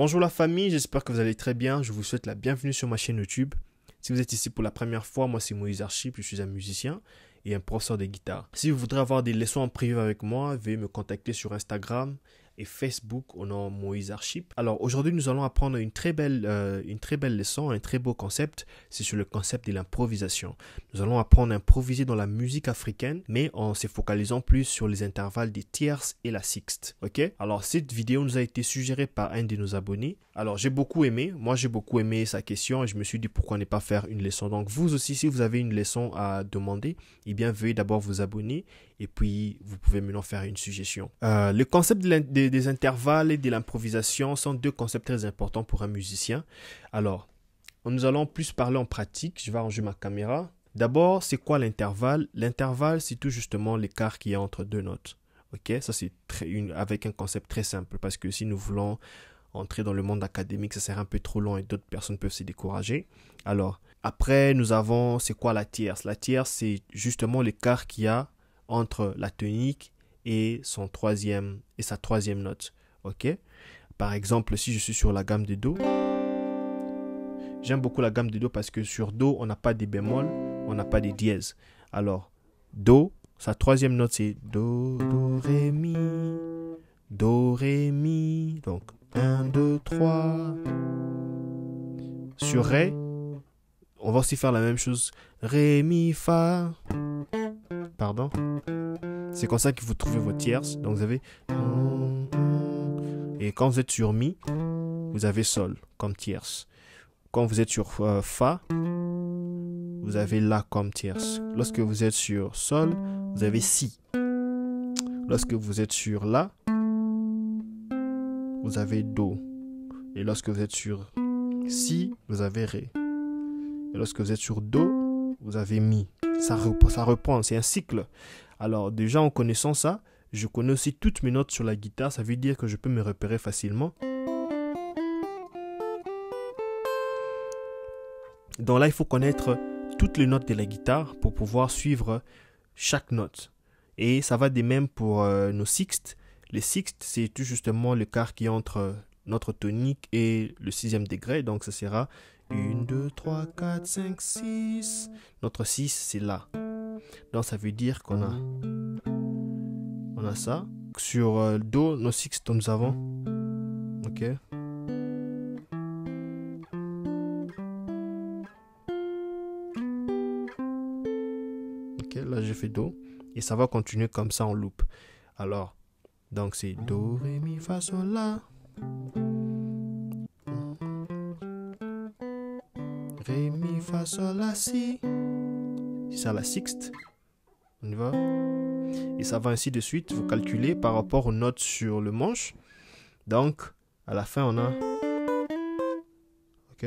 Bonjour la famille, j'espère que vous allez très bien. Je vous souhaite la bienvenue sur ma chaîne YouTube. Si vous êtes ici pour la première fois, moi c'est Moïse Archip, je suis un musicien et un professeur de guitare. Si vous voudrez avoir des leçons en privé avec moi, veuillez me contacter sur Instagram et Facebook au nom Moïse Archip. Alors aujourd'hui nous allons apprendre une très belle leçon, un très beau concept, c'est sur le concept de l'improvisation. Nous allons apprendre à improviser dans la musique africaine, mais en se focalisant plus sur les intervalles des tierces et la sixte. Ok? Alors cette vidéo nous a été suggérée par un de nos abonnés. Alors j'ai beaucoup aimé sa question et je me suis dit pourquoi ne pas faire une leçon. Donc vous aussi, si vous avez une leçon à demander, eh bien veuillez d'abord vous abonner et puis vous pouvez maintenant faire une suggestion. Le concept des intervalles et de l'improvisation sont deux concepts très importants pour un musicien. Alors, nous allons plus parler en pratique. Je vais arranger ma caméra. D'abord, c'est quoi l'intervalle? L'intervalle, c'est tout justement l'écart qui est entre deux notes. Ok, ça c'est avec un concept très simple parce que si nous voulons entrer dans le monde académique, ça sert un peu trop long et d'autres personnes peuvent se décourager. Alors, après, nous avons, c'est quoi la tierce? La tierce, c'est justement l'écart qu'il y a entre la tonique et sa troisième note. Ok? Par exemple, si je suis sur la gamme de Do, j'aime beaucoup la gamme de Do parce que sur Do, on n'a pas des bémols, on n'a pas des dièses. Alors, Do, sa troisième note, c'est Do, Do, Ré, Mi. Do, Ré, Mi. Donc, 1, 2, 3. Sur Ré, on va aussi faire la même chose. Ré, Mi, Fa. Pardon. C'est comme ça que vous trouvez vos tierces. Donc, vous avez... Et quand vous êtes sur Mi, vous avez Sol comme tierce. Quand vous êtes sur Fa, vous avez La comme tierce. Lorsque vous êtes sur Sol, vous avez Si. Lorsque vous êtes sur La, vous avez Do. Et lorsque vous êtes sur Si, vous avez Ré. Et lorsque vous êtes sur Do, vous avez Mi. Ça reprend, c'est un cycle. Alors déjà en connaissant ça, je connais aussi toutes mes notes sur la guitare. Ça veut dire que je peux me repérer facilement. Donc là, il faut connaître toutes les notes de la guitare pour pouvoir suivre chaque note. Et ça va de même pour nos sixtes. Les sixtes, c'est tout justement l'écart qui est entre notre tonique et le sixième degré. Donc ça sera 1, 2, 3, 4, 5, 6. Notre 6, c'est là. Donc ça veut dire qu'on a ça. Sur Do, nos sixtes, nous avons. Ok. Ok, là j'ai fait Do. Et ça va continuer comme ça en loop. Alors, donc c'est Do, Ré, Mi, Fa, Sol, La. Ré, Mi, Fa, Sol, La, Si. C'est ça la sixte. On y va. Et ça va ainsi de suite. Vous calculez par rapport aux notes sur le manche. Donc, à la fin, on a... Ok.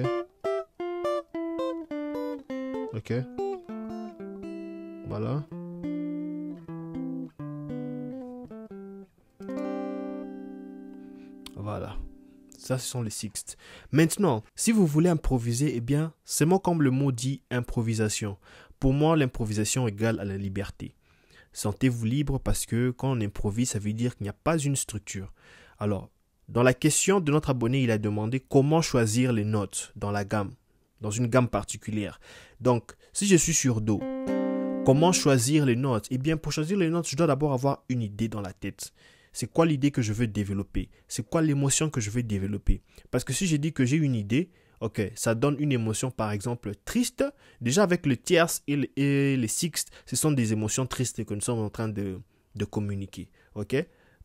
Ok. Voilà. Voilà. Ça, ce sont les sixtes. Maintenant, si vous voulez improviser, eh bien, c'est moi comme le mot dit improvisation. Pour moi, l'improvisation égale à la liberté. Sentez-vous libre parce que quand on improvise, ça veut dire qu'il n'y a pas une structure. Alors, dans la question de notre abonné, il a demandé comment choisir les notes dans la gamme, dans une gamme particulière. Donc, si je suis sur Do, comment choisir les notes? Eh bien, pour choisir les notes, je dois d'abord avoir une idée dans la tête. C'est quoi l'idée que je veux développer? C'est quoi l'émotion que je veux développer? Parce que si je dis que j'ai une idée, ok, ça donne une émotion par exemple triste. Déjà avec le tierce et les sixtes, ce sont des émotions tristes que nous sommes en train de communiquer. Ok?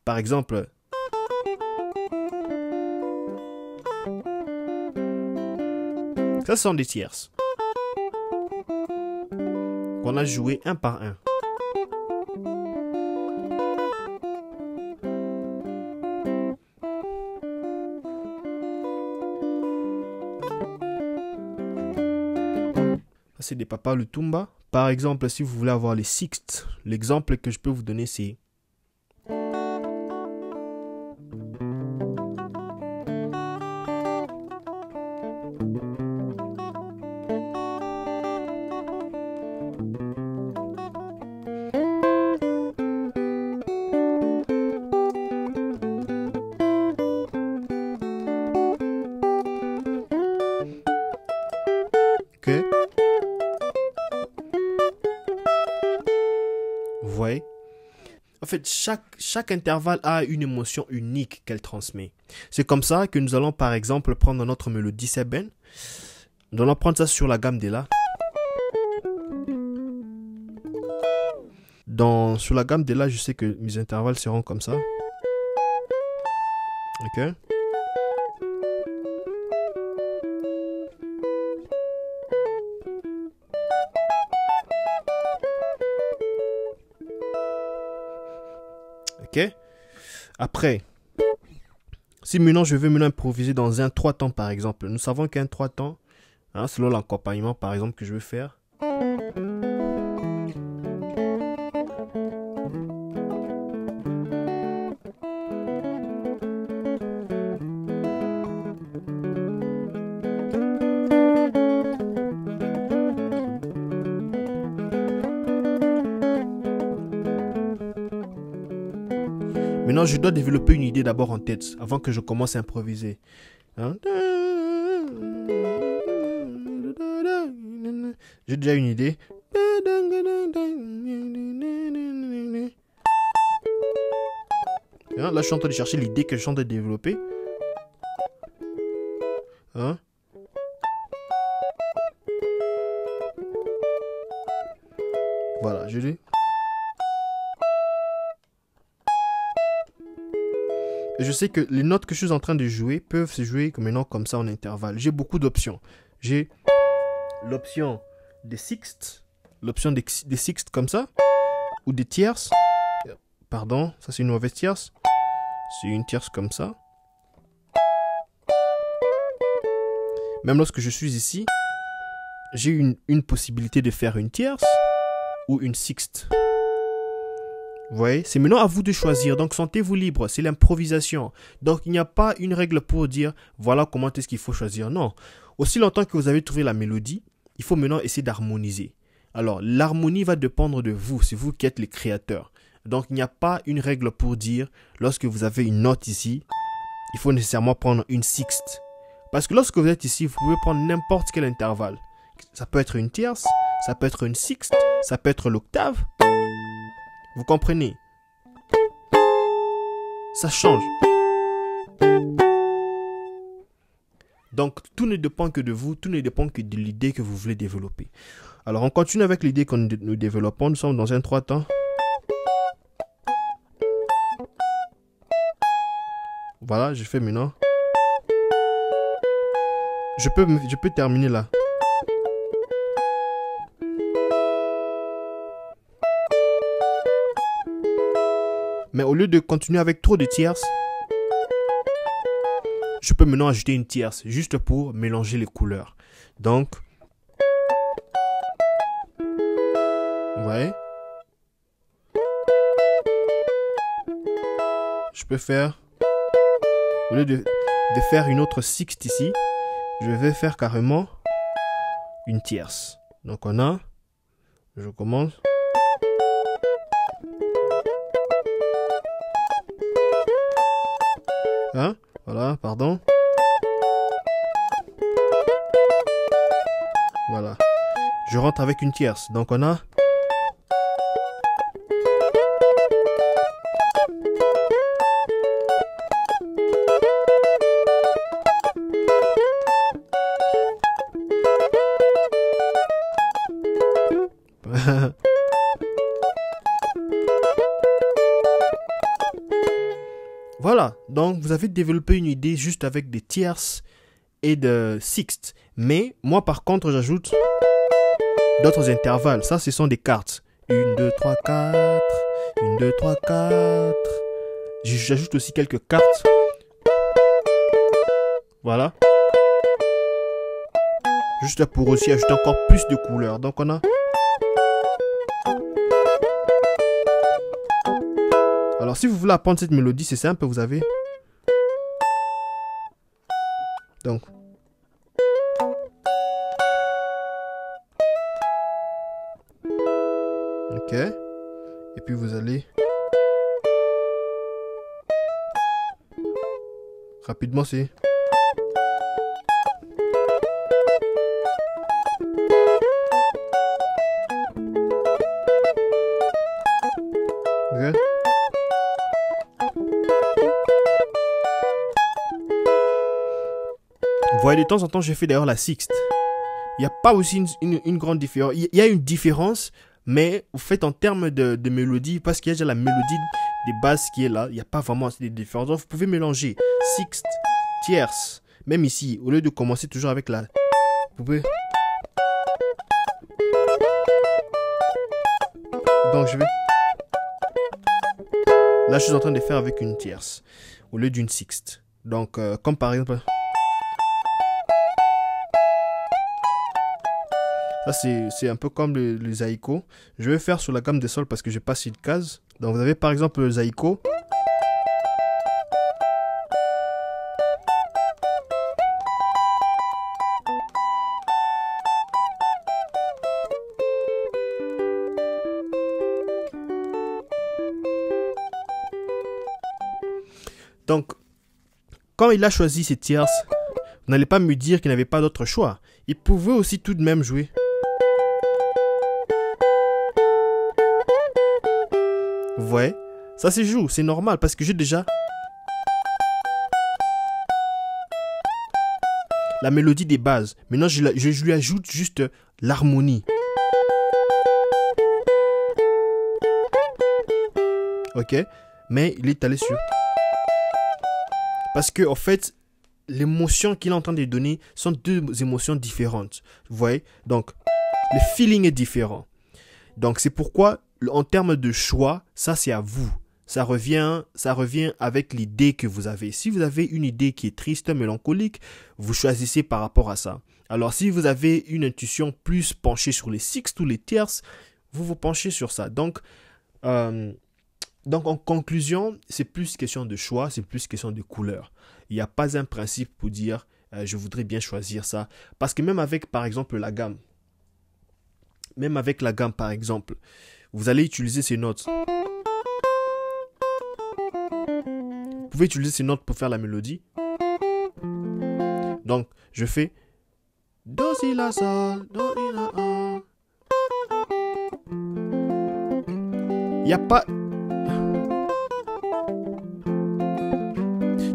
Par exemple, ça ce sont des tierces qu'on a joué un par un. C'est des Papa Lutumba. Par exemple, si vous voulez avoir les sixtes, l'exemple que je peux vous donner, c'est... Ok. Vous voyez? En fait, chaque intervalle a une émotion unique qu'elle transmet. C'est comme ça que nous allons par exemple prendre notre mélodie sébène. Nous allons prendre ça sur la gamme de La. Sur la gamme de La, je sais que mes intervalles seront comme ça. Ok. Ok. Après, si maintenant je veux improviser dans un 3 temps par exemple, nous savons qu'un 3 temps, hein, selon l'accompagnement par exemple que je veux faire. Maintenant, je dois développer une idée d'abord en tête avant que je commence à improviser. Hein? J'ai déjà une idée. Hein? Là, je suis en train de chercher l'idée que je suis en train de développer. Hein? Voilà, je l'ai. Et je sais que les notes que je suis en train de jouer peuvent se jouer maintenant comme ça en intervalle. J'ai beaucoup d'options. J'ai l'option des sixtes, l'option des sixtes comme ça, ou des tierces. Pardon, ça c'est une mauvaise tierce. C'est une tierce comme ça. Même lorsque je suis ici, j'ai une possibilité de faire une tierce ou une sixte. Vous voyez, c'est maintenant à vous de choisir. Donc, sentez-vous libre. C'est l'improvisation. Donc, il n'y a pas une règle pour dire, voilà comment est-ce qu'il faut choisir. Non. Aussi longtemps que vous avez trouvé la mélodie, il faut maintenant essayer d'harmoniser. Alors, l'harmonie va dépendre de vous. C'est vous qui êtes les créateurs. Donc, il n'y a pas une règle pour dire, lorsque vous avez une note ici, il faut nécessairement prendre une sixte. Parce que lorsque vous êtes ici, vous pouvez prendre n'importe quel intervalle. Ça peut être une tierce, ça peut être une sixte, ça peut être l'octave. Vous comprenez? Ça change. Donc, tout ne dépend que de vous, tout ne dépend que de l'idée que vous voulez développer. Alors, on continue avec l'idée que nous développons. Nous sommes dans un 3 temps. Voilà, je fais maintenant. Je peux terminer là. Mais au lieu de continuer avec trop de tierces, je peux maintenant ajouter une tierce, juste pour mélanger les couleurs. Donc, vous voyez? Je peux faire, au lieu de faire une autre sixte ici, je vais faire carrément une tierce. Donc on a, je commence. Hein? Voilà, pardon. Voilà. Je rentre avec une tierce. Donc on a... Voilà, donc vous avez développé une idée juste avec des tierces et de sixtes. Mais moi par contre j'ajoute d'autres intervalles. Ça ce sont des cartes. 1, 2, 3, 4. 1, 2, 3, 4. J'ajoute aussi quelques cartes. Voilà. Juste pour aussi ajouter encore plus de couleurs. Donc on a... Alors, si vous voulez apprendre cette mélodie, c'est simple, vous avez... Donc... Ok. Et puis, vous allez... Rapidement, c'est... voyez, de temps en temps, je fais d'ailleurs la sixte. Il n'y a pas aussi une grande différence. Il y a une différence, mais au fait, en termes de mélodie, parce qu'il y a déjà la mélodie des bases qui est là, il n'y a pas vraiment de différence. Donc, vous pouvez mélanger sixte, tierce. Même ici, au lieu de commencer toujours avec la... Vous pouvez... Donc, je vais... Là, je suis en train de faire avec une tierce, au lieu d'une sixte. Donc, comme par exemple... Ça, c'est un peu comme le zaïko. Je vais faire sur la gamme des sols parce que j'ai pas assez de cases. Donc, vous avez par exemple le zaïko. Donc, quand il a choisi ces tierces, vous n'allez pas me dire qu'il n'avait pas d'autre choix. Il pouvait aussi tout de même jouer. Vous voyez, ça se joue, c'est normal parce que j'ai déjà la mélodie des bases. Maintenant, je lui ajoute juste l'harmonie. Ok, mais il est allé sur... Parce que, en fait, l'émotion qu'il est en train de donner sont deux émotions différentes. Vous voyez, donc, le feeling est différent. Donc, c'est pourquoi, en termes de choix, ça, c'est à vous. Ça revient avec l'idée que vous avez. Si vous avez une idée qui est triste, mélancolique, vous choisissez par rapport à ça. Alors, si vous avez une intuition plus penchée sur les sixtes ou les tierces, vous vous penchez sur ça. Donc, en conclusion, c'est plus question de choix, c'est plus question de couleur. Il n'y a pas un principe pour dire je voudrais bien choisir ça. Parce que même avec, par exemple, la gamme, par exemple, vous allez utiliser ces notes. Vous pouvez utiliser ces notes pour faire la mélodie. Donc, je fais Do, si, la, sol, do, si, la, a. Il n'y a pas...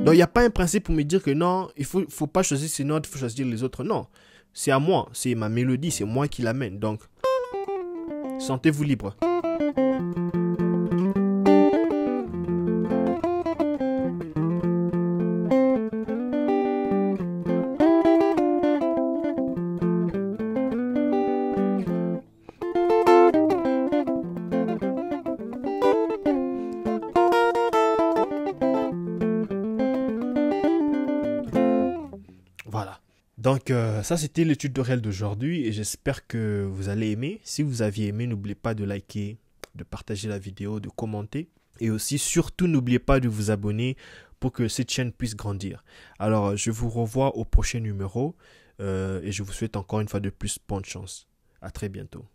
Donc, il n'y a pas un principe pour me dire que non, il faut pas choisir ces notes, il faut choisir les autres. Non, c'est à moi, c'est ma mélodie, c'est moi qui l'amène. Donc, sentez-vous libre. Voilà. Donc, ça, c'était le tutoriel d'aujourd'hui et j'espère que vous allez aimer. Si vous aviez aimé, n'oubliez pas de liker, de partager la vidéo, de commenter. Et aussi, surtout, n'oubliez pas de vous abonner pour que cette chaîne puisse grandir. Alors, je vous revois au prochain numéro et je vous souhaite encore une fois de plus bonne chance. À très bientôt.